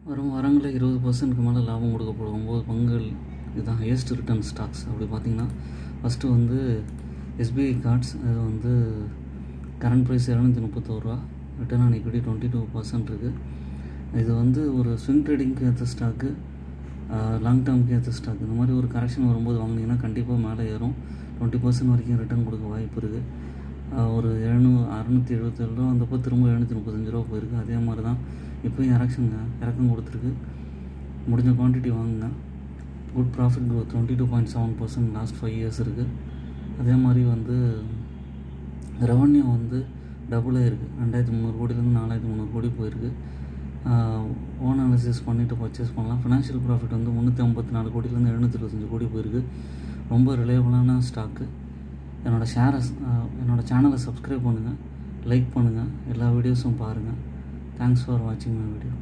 வரும் வாரங்களில் 20% மேலே லாபம் கொடுக்க போகிற 9 பங்குகள் இதுதான் ஹையஸ்ட் ரிட்டர்ன் ஸ்டாக்ஸ். அப்படி பார்த்திங்கன்னா ஃபஸ்ட்டு வந்து எஸ்பிஐ கார்ட்ஸ். அது வந்து கரண்ட் ப்ரைஸ் 231 ரூபா, ரிட்டர்ன் ஆன் ஈக்விட்டி 22% இருக்குது. இது வந்து ஒரு ஸ்விங் ட்ரேடிங்க்கு ஏற்ற ஸ்டாக்கு, லாங் டேர்முக்கு ஏற்ற ஸ்டாக். இந்த மாதிரி ஒரு கரெக்ஷன் வரும்போது வாங்கினீங்கன்னா கண்டிப்பாக மேலே ஏறும். 20% வரைக்கும் ரிட்டர்ன் கொடுக்க வாய்ப்பு இருக்குது. ஒரு 677 ரூபா வந்தப்போ திரும்ப 735 ரூபா போயிருக்கு. அதே மாதிரி தான் இப்போயும் இறக்கம் கொடுத்துருக்கு. முடிஞ்ச குவான்டிட்டி வாங்குங்க. Good profit growth 22.7% last 5 years இருக்குது. அதே மாதிரி வந்து ரெவன்யூ வந்து டபுளாக இருக்குது. 2300 கோடியிலேருந்து 4300 கோடி போயிருக்கு. ஓன் அனாலிசிஸ் பண்ணிவிட்டு பர்ச்சேஸ் பண்ணலாம். ஃபினான்ஷியல் ப்ராஃபிட் வந்து 354 கோடியிலேருந்து 725 கோடி போயிருக்கு. ரொம்ப ரிலையபிளான ஸ்டாக்கு. என்னோடய சேனலை சப்ஸ்கிரைப் பண்ணுங்கள், லைக் பண்ணுங்கள், எல்லா வீடியோஸும் பாருங்கள். தேங்க்ஸ் ஃபார் வாட்சிங் மை வீடியோ.